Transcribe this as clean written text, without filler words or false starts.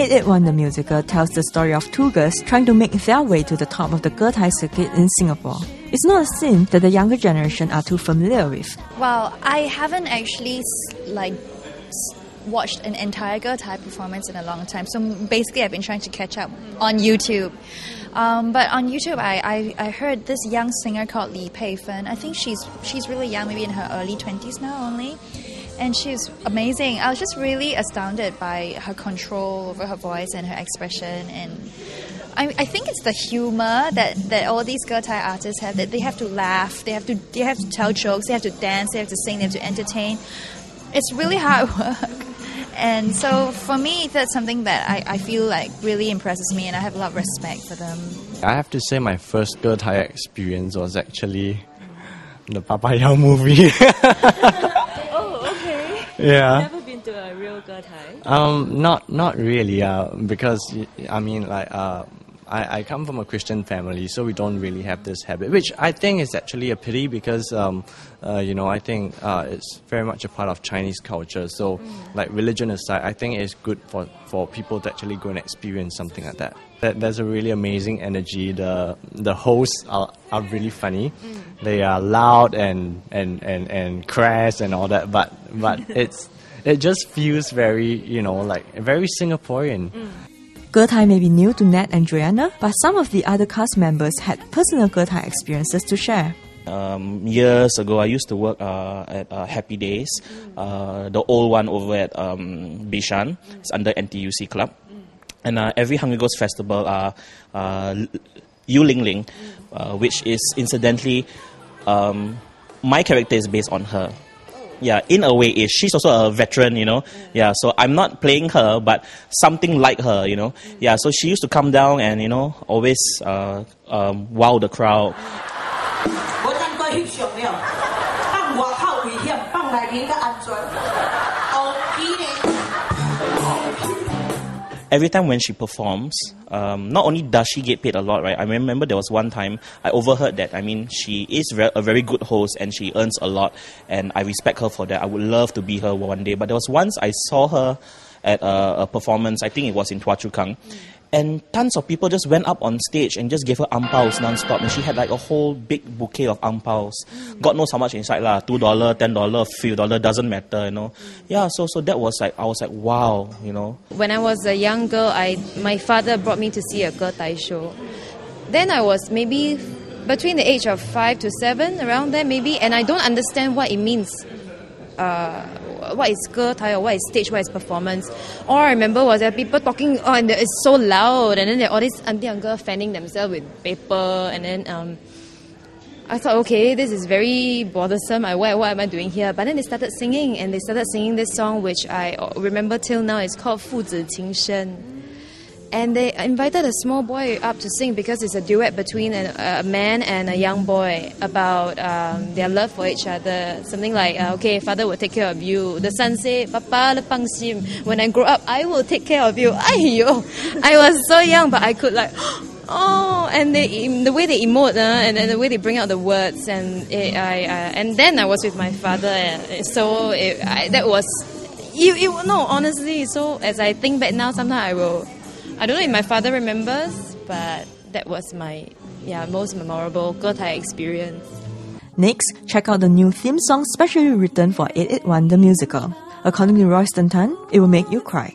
881 the musical tells the story of two girls trying to make their way to the top of the getai circuit in Singapore. It's not a scene that the younger generation are too familiar with. Well, I haven't actually watched an entire getai performance in a long time. So basically I've been trying to catch up on YouTube. But on YouTube I heard this young singer called Li Peifen. I think she's really young, maybe in her early 20s now only. And she's amazing. I was just really astounded by her control over her voice and her expression. And I think it's the humor that all these getai artists have, that they have to laugh, they have to tell jokes, they have to dance, they have to sing, they have to entertain. It's really hard work. And so for me, that's something that I feel like really impresses me, and I have a lot of respect for them. I have to say my first getai experience was actually the Papaya movie. Yeah. You've never been to a real getai? Not really. Because I mean, like, I come from a Christian family, so we don't really have this habit, which I think is actually a pity because, I think it's very much a part of Chinese culture. So, like, religion aside, I think it's good for people to actually go and experience something like that. There's a really amazing energy. The hosts are really funny. They are loud and crass and all that, but it just feels very, very Singaporean. Getai may be new to Nat and Joanna, but some of the other cast members had personal getai experiences to share. Years ago, I used to work at Happy Days, the old one over at Bishan. It's under NTUC Club. And every Hungry Ghost Festival, Yu Ling Ling, which is incidentally, my character is based on her. Yeah, in a way, she's also a veteran, Yeah, so I'm not playing her, but something like her, Yeah, so she used to come down and, always wow the crowd. Every time when she performs, not only does she get paid a lot, right? I remember there was one time I overheard that. I mean, she is a very good host and she earns a lot, and I respect her for that. I would love to be her one day. But there was once I saw her at a performance, I think it was in Tua Chu Kang, and tons of people just went up on stage and just gave her ang paos non-stop, and she had like a whole big bouquet of ang paos. God knows how much inside lah, $2, $10, few dollar, doesn't matter, Yeah, so that was like, I was like, wow, When I was a young girl, my father brought me to see a getai show. Then I was maybe between the age of 5 to 7, around there maybe, and I don't understand what it means. What is getai, or what is stage, what is performance. All I remember was that people talking, and it's so loud, and then there are all these auntie uncle fanning themselves with paper, and then I thought, okay, this is very bothersome. What am I doing here? But then they started singing, and they started singing this song, which I remember till now. It's called 父子情深. And they invited a small boy up to sing because it's a duet between a man and a young boy about their love for each other. Something like, okay, father will take care of you. The son said, Papa, lepang sim. When I grow up, I will take care of you. Aiyo. I was so young, but I could like, oh, and the way they emote, and the way they bring out the words, and then I was with my father, so that was, no, honestly. So as I think back now, sometimes I don't know if my father remembers, but that was my most memorable getai experience. Next, check out the new theme song specially written for 881 the musical. According to Royston Tan, it will make you cry.